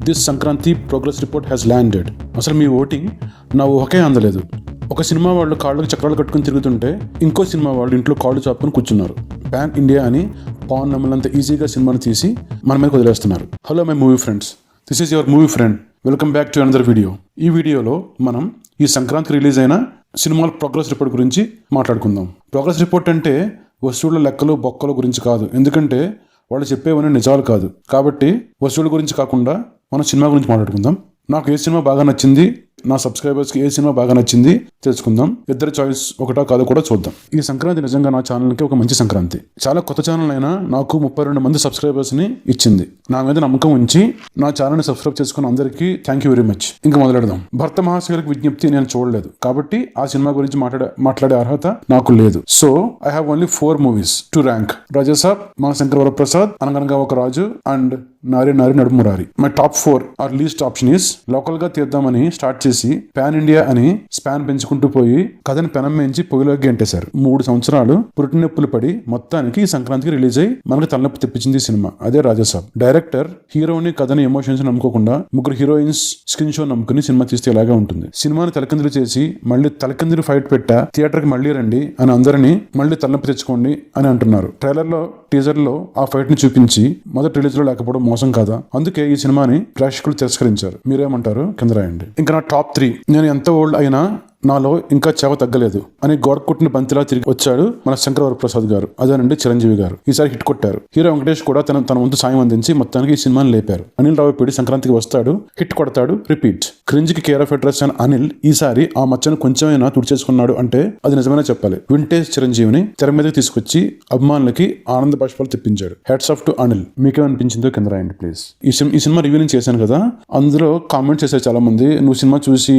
This Sankranti progress report has landed. అసలు మీ voting నా ఊహకే అందలేదు. ఒక సినిమా వాళ్ళు కాళ్ళకి చక్రాలు కట్టుకుని తిరుగుతుంటే ఇంకో సినిమా వాళ్ళు ఇంట్లో కాళ్ళు చాపుకొని కూర్చున్నారు. పాన్ ఇండియా అని పవన్ నమ్మలంత ఈజీగా సినిమాను తీసి మన మీద వదిలేస్తున్నారు. Hello my movie friends, this is your movie friend. Welcome back to another video. ఈ వీడియోలో మనం ఈ సంక్రాంతికి రిలీజ్ అయిన సినిమాల ప్రోగ్రెస్ రిపోర్ట్ గురించి మాట్లాడుకుందాం. ప్రోగ్రెస్ రిపోర్ట్ అంటే వస్తువుల లెక్కలు బొక్కల గురించి కాదు, ఎందుకంటే వాళ్ళు చెప్పేవన్నీ నిజాలు కాదు. కాబట్టి వస్తువుల గురించి కాకుండా మనం సినిమా గురించి మాట్లాడుకుందాం. నాకు ఏ సినిమా బాగా నచ్చింది, నా సబ్స్క్రైబర్స్కి ఏ సినిమా బాగా నచ్చింది తెలుసుకుందాం. ఇద్దరి చాయిస్ ఒకటో కాదో కూడా చూద్దాం. ఈ సంక్రాంతి నిజంగా నా ఛానల్కి ఒక మంచి సంక్రాంతి. చాలా కొత్త ఛానల్ అయినా నాకు 32 మంది సబ్స్క్రైబర్స్ని ఇచ్చింది. నా మీద నమ్మకం ఉంచి నా ఛానల్ని సబ్స్క్రైబ్ చేసుకున్న అందరికీ థ్యాంక్ యూ వెరీ మచ్. ఇంకా మొదలెడదాం. భర్త మహాశయులకు విజ్ఞప్తి నేను చూడలేదు, కాబట్టి ఆ సినిమా గురించి మాట్లాడే అర్హత నాకు లేదు. So I have only 4 movies to rank. Rajasaab, Manashankar Varaprasad, Anaganaga Oka Raju and Nari Nari Naduma Murari. My top 4 are least option is local గా తీద్దామని స్టార్ట్ చేసి పాన్ ఇండియా అని స్పాన్ పెంచుకుంటూ పోయి కథని పెనం మేంచి పొగిలోకి గెంటేశారు. 3 సంవత్సరాలు పురిటినొప్పులు పడి మొత్తానికి ఈ సంక్రాంతికి రిలీజ్ అయ్యి మనకు తలనొప్పి తెప్పించింది ఈ సినిమా. అదే రాజాసాబ్. డైరెక్టర్ హీరోని కథని ఎమోషన్స్ నమ్ముకోకుండా 3 హీరోయిన్స్ స్క్రీన్ షో నమ్ముకుని సినిమా తీస్తే ఇలాగే ఉంటుంది. సినిమాని తలకిందులు చేసి మళ్ళీ తలకిందులు ఫైట్ పెట్టా థియేటర్ కి మళ్ళీ రండి అని అందరినీ మళ్ళీ తలనొప్పి తెచ్చుకోండి అని అంటున్నారు. ట్రైలర్ లో టీజర్ లో ఆ ఫైట్ ని చూపించి మొదటి రిలీజ్ లో లేకపోవడం మోసం కాదా? అందుకే ఈ సినిమాని ప్రేక్షకులు తిరస్కరించారు. మీరేమంటారు కింద రాయండి. ఇంకా నా టాప్ 3. నేను ఎంత ఓల్డ్ అయినా నాలో ఇంకా చెవ తగ్గలేదు అని గోడ కొట్టిన బంతిలా తిరిగి వచ్చాడు మన శంకర్ వరప్రసాద్ గారు. అదేనండి చిరంజీవి గారు. ఈసారి హిట్ కొట్టారు. హీరో వెంకటేష్ కూడా తన వంతు సాయం అందించి మొత్తానికి ఈ సినిమాని లేపారు. అనిల్ రావిపూడి సంక్రాంతికి వస్తాడు, హిట్ కొడతాడు, రిపీట్. క్రింజ్ కి కేర్ ఆఫ్ అడ్రస్ అని అనిల్ ఈసారి ఆ మచ్చను కొంచెమైనా తుడిచేసుకున్నాడు అంటే అది నిజమైనా చెప్పాలి. వింటేజ్ చిరంజీవిని తెర మీదకి తీసుకొచ్చి అభిమానులకి ఆనంద బాష్పాలు తెప్పించాడు. Hats off to Anil. మీకేమనిపించిందో కింద రాయండి ప్లీజ్. ఈ సినిమా రివ్యూ నేను చేశాను కదా, అందులో కామెంట్స్ చేశారు చాలా మంది, నువ్వు సినిమా చూసి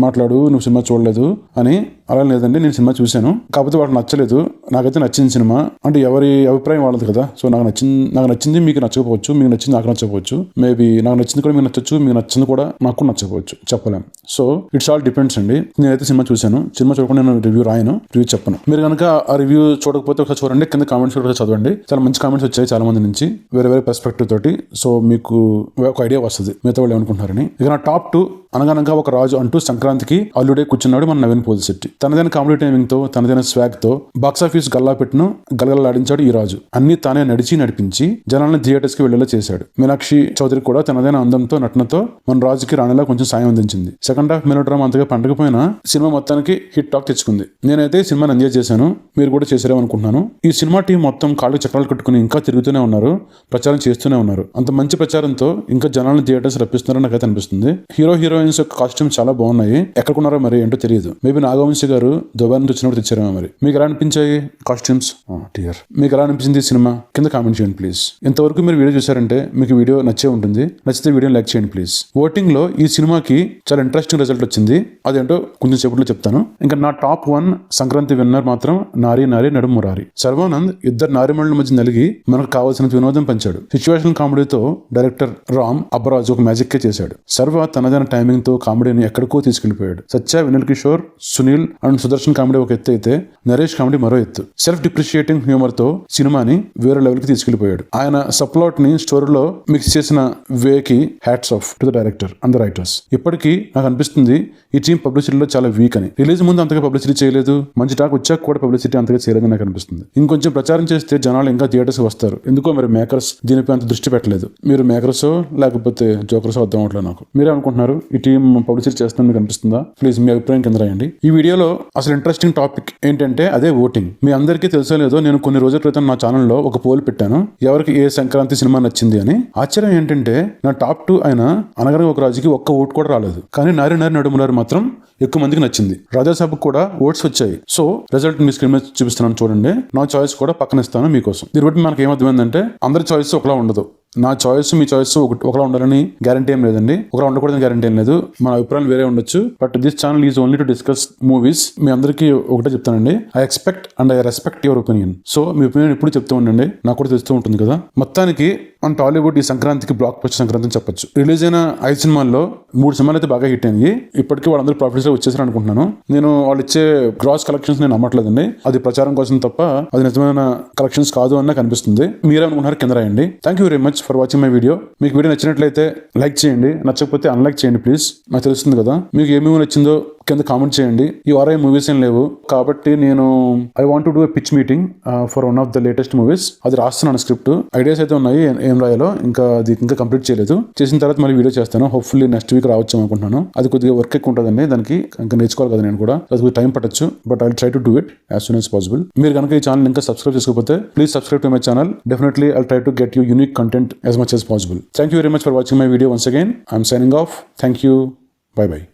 మాట్లాడు, నువ్వు సినిమా చూడలేదు అని. అలా లేదండి, నేను సినిమా చూశాను, కాకపోతే వాళ్ళకి నచ్చలేదు. నాకైతే నచ్చింది సినిమా. అంటే ఎవరి అభిప్రాయం వాళ్ళది కదా. సో నాకు నచ్చింది మీకు నచ్చకపోవచ్చు, మీకు నచ్చింది నాకు నచ్చకపోవచ్చు. మేబీ నాకు నచ్చింది కూడా మీకు నచ్చచ్చు, మీకు నచ్చింది కూడా నాకు నచ్చకపోవచ్చు, చెప్పలేం. సో ఇట్స్ ఆల్ డిపెండ్స్ అండి. నేనైతే సినిమా చూశాను. సినిమా చూడకుండా నేను రివ్యూ రాయను, రివ్యూ చెప్పను. మీరు కనుక ఆ రివ్యూ చూడకపోతే ఒకసారి చూడండి, కింద కామెంట్స్ కూడా చదవండి. చాలా మంచి కామెంట్స్ వచ్చాయి చాలా మంది నుంచి, వేరే వేరే పర్స్పెక్టివ్ తోటి. సో మీకు ఒక ఐడియా వస్తుంది మిగతా వాళ్ళు ఏమనుకుంటున్నారని. ఇక నా టాప్ 2. అనగనగా ఒక రాజు అంటూ సంక్రాంతికి అల్లుడే కూర్చున్నాడు మన నవీన్ పోలిశెట్టి. తనదైన కామెడీ టైమింగ్ తో, తనదైన స్వాగ్ తో బాక్సాఫీస్ గల్లాపెట్టును గలగలలాడించాడు ఈ రాజు. అన్ని తానే నడిపించి జనాలను థియేటర్స్ కి వెళ్లేలా చేశాడు. మీనాక్షి చౌదరి కూడా తనదైన అందంతో, నటనతో మన రాజుకి రాణిలా కొంచెం సాయం అందించింది. సెకండ్ హాఫ్ మెలోడ్రామా అంతగా పండకపోయినా సినిమా మొత్తానికి హిట్ టాక్ తెచ్చుకుంది. నేనైతే సినిమాని ఎంజాయ్ చేశాను, మీరు కూడా చేశారేమో అనుకుంటున్నాను. ఈ సినిమా టీం మొత్తం కాళ్ళు చక్రాలు కట్టుకుని ఇంకా తిరుగుతూనే ఉన్నారు, ప్రచారం చేస్తూనే ఉన్నారు. అంత మంచి ప్రచారంతో ఇంకా జనాలను థియేటర్స్ రప్పిస్తున్నారని నాకైతే అనిపిస్తుంది. హీరోయిన్స్ యొక్క కాస్ట్యూమ్స్ చాలా బాగున్నాయి. ఎక్కడున్నారో మరి ఏంటో తెలియదు. మేబీ నాగవంశి గారు దుబాయ్ నుంచి వచ్చినప్పుడు తెచ్చారేమో మరి. మీకు ఎలా అనిపించాయి కాస్ట్యూమ్స్? మీకు ఎలా అనిపించింది సినిమా? కింద కామెంట్ చేయండి ప్లీజ్. ఇంతవరకు మీరు వీడియో చూసారంటే మీకు వీడియో నచ్చే ఉంటుంది. నచ్చితే వీడియో లైక్ చేయండి ప్లీజ్. ఓటింగ్ లో ఈ సినిమాకి చాలా ఇంట్రెస్టింగ్ రిజల్ట్ వచ్చింది. అదేంటో కొంచెం సేపట్లో చెప్తాను. ఇంకా నా టాప్ 1 సంక్రాంతి విన్నర్ మాత్రం నారి నారి నడుము మురారి. సర్వానంద్ ఇద్దరు నారిమణుల మధ్య నలిగి మనకు కావాల్సిన వినోదం పంచాడు. సిచ్యువేషన్ కామెడీతో డైరెక్టర్ రామ్ అబ్బరాజు ఒక మ్యాజిక్ కే చేశాడు. సర్వ తనదైన టైమింగ్ తో కామెడీని ఎక్కడికో తీసుకెళ్లిపోయాడు. సత్య, వినల్ కిషోర్, సునీల్ అండ్ సుదర్శన్ కామెడీ ఒక ఎత్తు అయితే నరేష్ కామెడీ మరో ఎత్తు. సెల్ఫ్ డిప్రిషియేటింగ్ హ్యూమర్ తో సినిమాని వేరే లెవెల్ కి తీసుకెళ్లిపోయాడు. ఆయన సప్లాట్ ని స్టోరీలో మిక్స్ చేసిన వేకి hats off to the director and the writers. ఇప్పటికీ నాకు అనిపిస్తుంది ఈ టీం పబ్లిసిటీలో చాలా వీక్ అని. రిలీజ్ ముందు అంతగా పబ్లిసిటీ చేయలేదు, మంచి టాక్ వచ్చాక కూడా పబ్లిసిటీ అంతగా చేయలేదని నాకు అనిపిస్తుంది. ఇంకొంచెం ప్రచారం చేస్తే జనాలు ఇంకా థియేటర్స్ వస్తారు. ఎందుకో మరి మేకర్స్ దీనిపై అంత దృష్టి పెట్టలేదు. మీరు మేకర్స్ లేకపోతే జోకర్స్ వద్దాం అట్లా. నాకు మీరే అనుకుంటున్నారు ఈ టీం పబ్లిసిటీ చేస్తుందని మీకు అనిపిస్తుందా? ప్లీజ్ మీ అభిప్రాయం కింద రాయండి. ఈ వీడియోలో అసలు ఇంట్రెస్టింగ్ టాపిక్ ఏంటంటే అదే ఓటింగ్. మీ అందరికీ తెలుసో లేదో, నేను కొన్ని రోజుల క్రితం నా ఛానల్లో ఒక పోల్ పెట్టాను, ఎవరికి ఏ సంక్రాంతి సినిమా నచ్చింది అని. ఆశ్చర్యం ఏంటంటే నా టాప్ 2 అయిన అనగనగా ఒక రాజుకి ఒక్క ఓటు కూడా రాలేదు. కానీ నారి నారి నడుమురారి మాత్రం ఎక్కువ మందికి నచ్చింది. రాజాసాబ్ కూడా ఓట్స్ వచ్చాయి. సో రిజల్ట్ మీ స్క్రీన్ మీద చూపిస్తున్నాను చూడండి. నా చాయిస్ కూడా పక్కన ఇస్తాను మీకోసం. దీన్ని బట్టి మనకి ఏమర్థమైందంటే అందరి చాయిస్ ఒకలా ఉండదు. నా చాయిస్ మీ చాయిస్ ఒకలా ఉండాలని గ్యారంటీ ఏం లేదండి, ఒకలా ఉండకూడదని గ్యారంటీ ఏం లేదు. మన అభిప్రాయం వేరే ఉండొచ్చు. But this channel is only to discuss movies. మీ అందరికీ ఒకటే చెప్తానండి, I expect and I respect your opinion. So మీ ఒపీనియన్ ఎప్పుడు చెప్తూ ఉండండి, నాకు కూడా తెలుస్తూ ఉంటుంది కదా. మొత్తానికి మన టాలీవుడ్ ఈ సంక్రాంతికి బ్లాక్ బస్టర్ సంక్రాంతి అని చెప్పొచ్చు. రిలీజ్ అయిన 5 సినిమాల్లో 3 సినిమాలు అయితే బాగా హిట్ అయ్యాయి. ఇప్పటికీ వాళ్ళందరూ ప్రాఫిట్స్ లో వచ్చేసారు అనుకుంటున్నాను. నేను వాళ్ళు ఇచ్చే గ్రాస్ కలెక్షన్స్ నేను నమ్మట్లేదండి. అది ప్రచారం కోసం తప్ప అది నిజమైన కలెక్షన్స్ కాదు అని నాకు అనిపిస్తుంది. మీరేమనుకుంటున్నారు కింద రాయండి. Thank you very much for watching my video. మీకు వీడియో నచ్చినట్లయితే లైక్ చేయండి, నచ్చకపోతే అన్లైక్ చేయండి ప్లీజ్. నాకు తెలుస్తుంది కదా మీకు ఏమేమి నచ్చిందో కింద కామెంట్ చేయండి. ఈ వారం మూవీస్ ఏం లేవు కాబట్టి నేను I want to do a pitch meeting for one of the latest movies. అది రాస్తున్నాను స్క్రిప్ట్, ఐడియాస్ అయితే ఉన్నాయి ఏం రాయాలో, ఇంకా అది ఇంకా కంప్లీట్ చేయలేదు. చేసిన తర్వాత మళ్ళీ వీడియో చేస్తాను. హోప్ఫుల్లీ నెక్స్ట్ వీక్ రావచ్చు అనుకుంటున్నాను. అది కొద్దిగా వర్క్ ఎక్కువ ఉంటుందండి, దానికి ఇంకా నేర్చుకోవాలి కదా నేను కూడా. అది టైం పట్టచ్చు, but I try to do it as soon as possible. మీరు కనుక ఈ ఛానల్ ఇంకా సబ్స్క్రైబ్ చేసుకోకపోతే please subscribe to my channel. Definitely I try to get you unique content as much as possible. Thank you very much for watching my video once again. I'm signing off. Thank you. Bye bye.